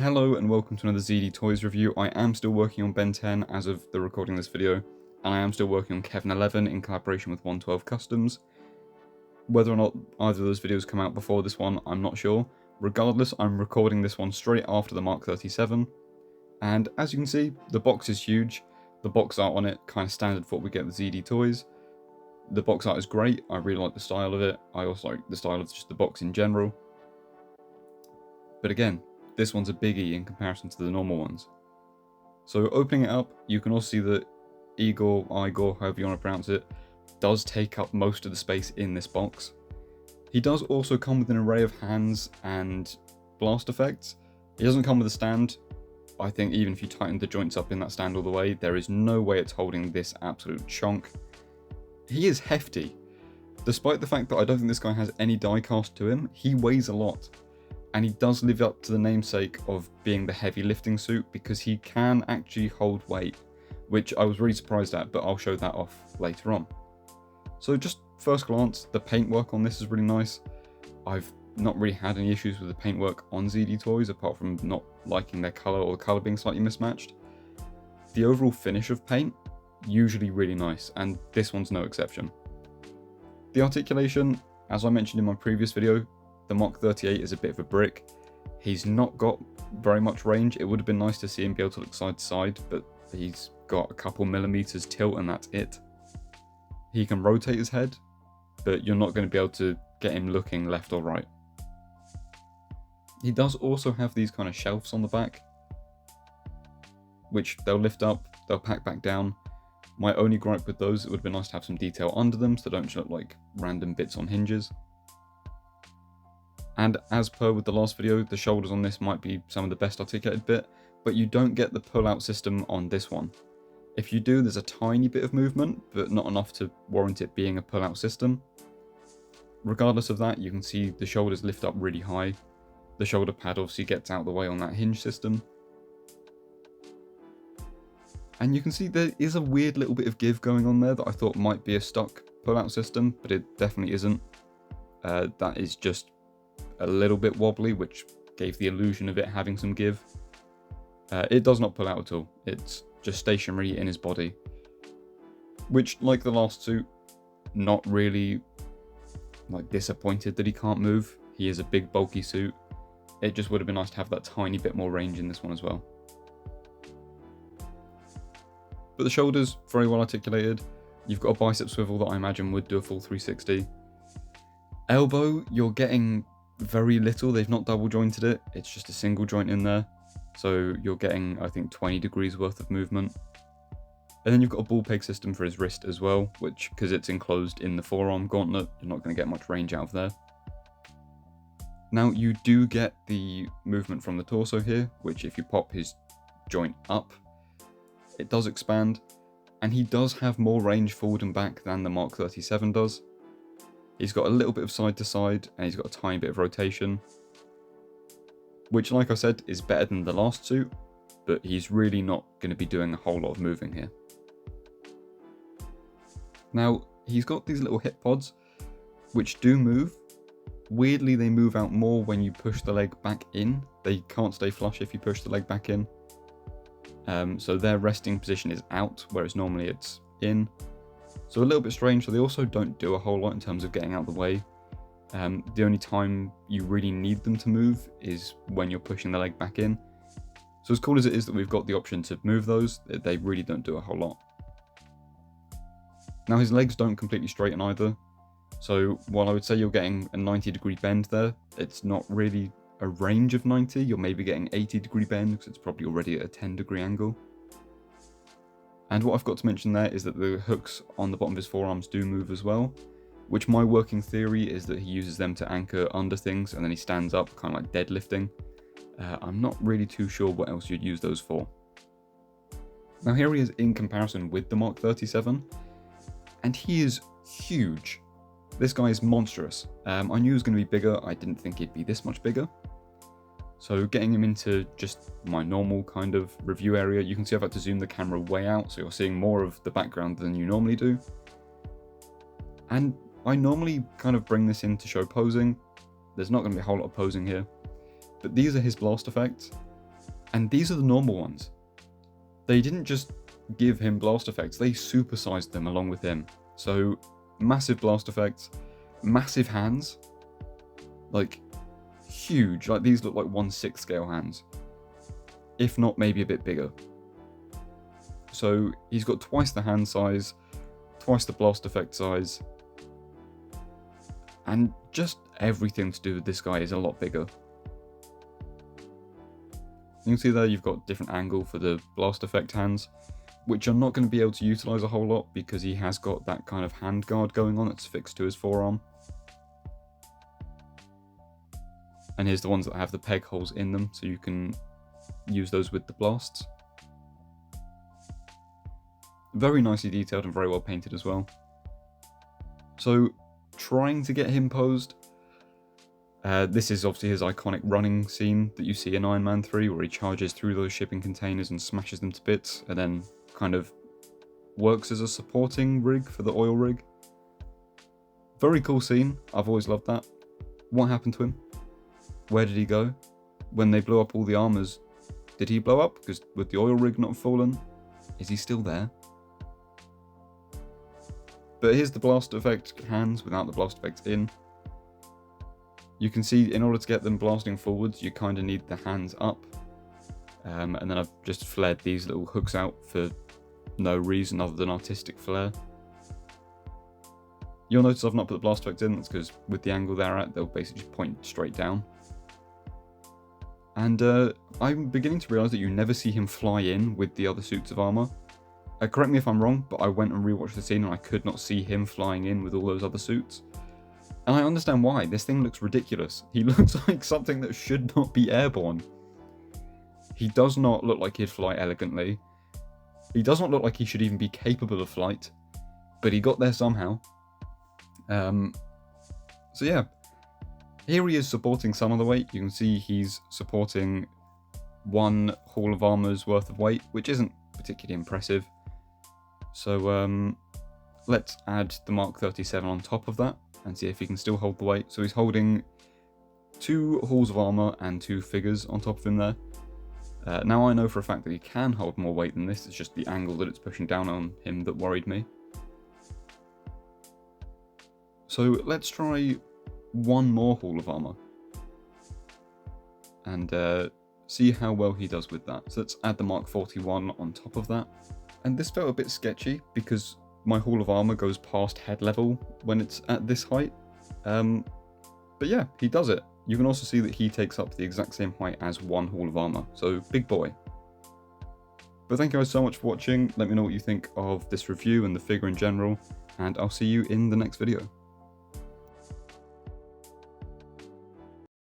Hello and welcome to another ZD Toys review. I am still working on Ben 10 as of the recording of this video, and I am still working on Kevin 11 in collaboration with 112 Customs. Whether or not either of those videos come out before this one, I'm not sure. Regardless, I'm recording this one straight after the Mark 37, and as you can see, the box is huge. The box art on it, kind of standard for what we get with ZD Toys. The box art is great, I really like the style of it. I also like the style of just the box in general. But again, this one's a biggie in comparison to the normal ones. So opening it up, you can also see that Igor, however you want to pronounce it, does take up most of the space in this box. He does also come with an array of hands and blast effects. He doesn't come with a stand. I think even if you tighten the joints up in that stand all the way, there is no way it's holding this absolute chunk. He is hefty. Despite the fact that I don't think this guy has any die cast to him, he weighs a lot. And he does live up to the namesake of being the heavy lifting suit because he can actually hold weight, which I was really surprised at, but I'll show that off later on. So just first glance, the paintwork on this is really nice. I've not really had any issues with the paintwork on ZD Toys, apart from not liking their colour or the colour being slightly mismatched. The overall finish of paint, usually really nice, and this one's no exception. The articulation, as I mentioned in my previous video, the Mark 38 is a bit of a brick. He's not got very much range. It would have been nice to see him be able to look side to side, but he's got a couple millimeters tilt and that's it. He can rotate his head, but you're not going to be able to get him looking left or right. He does also have these kind of shelves on the back, which they'll lift up, they'll pack back down. My only gripe with those, it would have been nice to have some detail under them so they don't look like random bits on hinges. And as per with the last video, the shoulders on this might be some of the best articulated bit, but you don't get the pull-out system on this one. If you do, there's a tiny bit of movement, but not enough to warrant it being a pull-out system. Regardless of that, you can see the shoulders lift up really high. The shoulder pad obviously gets out of the way on that hinge system. And you can see there is a weird little bit of give going on there that I thought might be a stock pull-out system, but it definitely isn't. That is just a little bit wobbly, which gave the illusion of it having some give. It does not pull out at all. It's just stationary in his body, which, like the last suit, not really like disappointed that he can't move. He is a big bulky suit. It just would have been nice to have that tiny bit more range in this one as well. But the shoulders, very well articulated. You've got a bicep swivel that I imagine would do a full 360. Elbow, you're getting very little. They've not double jointed it. It's just a single joint in there. So you're getting, I think, 20 degrees worth of movement. And then you've got a ball peg system for his wrist as well, which, because it's enclosed in the forearm gauntlet, you're not going to get much range out of there. Now, you do get the movement from the torso here, which if you pop his joint up, it does expand. And he does have more range forward and back than the Mark 37 does. He's got a little bit of side to side, and he's got a tiny bit of rotation, which, like I said, is better than the last suit, but he's really not going to be doing a whole lot of moving here. Now, he's got these little hip pods, which do move. Weirdly, they move out more when you push the leg back in. They can't stay flush if you push the leg back in. So their resting position is out, whereas normally it's in. So a little bit strange, so they also don't do a whole lot in terms of getting out of the way. The only time you really need them to move is when you're pushing the leg back in. So as cool as it is that we've got the option to move those, they really don't do a whole lot. Now his legs don't completely straighten either. So while I would say you're getting a 90-degree bend there, it's not really a range of 90. You're maybe getting 80-degree bend because it's probably already at a 10-degree angle. And what I've got to mention there is that the hooks on the bottom of his forearms do move as well, which my working theory is that he uses them to anchor under things and then he stands up, kind of like deadlifting. I'm not really too sure what else you'd use those for. Now here he is in comparison with the Mark 37, and he is huge. This guy is monstrous. I knew he was going to be bigger, I didn't think he'd be this much bigger. So getting him into just my normal kind of review area, you can see I've had to zoom the camera way out, so you're seeing more of the background than you normally do. And I normally kind of bring this in to show posing. There's not going to be a whole lot of posing here. But these are his blast effects. And these are the normal ones. They didn't just give him blast effects, they supersized them along with him. So massive blast effects, massive hands, like huge, like these look like 1/6 scale hands, if not maybe a bit bigger. So he's got twice the hand size, twice the blast effect size, and just everything to do with this guy is a lot bigger. You can see there you've got different angle for the blast effect hands, which you're not going to be able to utilize a whole lot because he has got that kind of hand guard going on that's fixed to his forearm. And here's the ones that have the peg holes in them, so you can use those with the blasts. Very nicely detailed and very well painted as well. So, trying to get him posed. This is obviously his iconic running scene that you see in Iron Man 3, where he charges through those shipping containers and smashes them to bits, and then kind of works as a supporting rig for the oil rig. Very cool scene. I've always loved that. What happened to him? Where did he go? When they blew up all the armors, did he blow up? Because with the oil rig not fallen, is he still there? But here's the blast effect hands without the blast effect in. You can see in order to get them blasting forwards, you kind of need the hands up. And then I've just flared these little hooks out for no reason other than artistic flair. You'll notice I've not put the blast effect in, that's because with the angle they're at, they'll basically just point straight down. And I'm beginning to realise that you never see him fly in with the other suits of armour. Correct me if I'm wrong, but I went and rewatched the scene and I could not see him flying in with all those other suits. And I understand why. This thing looks ridiculous. He looks like something that should not be airborne. He does not look like he'd fly elegantly. He does not look like he should even be capable of flight. But he got there somehow. So yeah. Here he is supporting some of the weight. You can see he's supporting one Hall of Armour's worth of weight, which isn't particularly impressive. So let's add the Mark 37 on top of that and see if he can still hold the weight. So he's holding 2 Halls of Armour and 2 figures on top of him there. Now I know for a fact that he can hold more weight than this, it's just the angle that it's pushing down on him that worried me. So let's try one more Hall of Armour and see how well he does with that. So let's add the Mark 41 on top of that. And this felt a bit sketchy because my Hall of Armour goes past head level when it's at this height. But yeah, he does it. You can also see that he takes up the exact same height as one Hall of Armour, so big boy. But thank you guys so much for watching. Let me know what you think of this review and the figure in general, and I'll see you in the next video.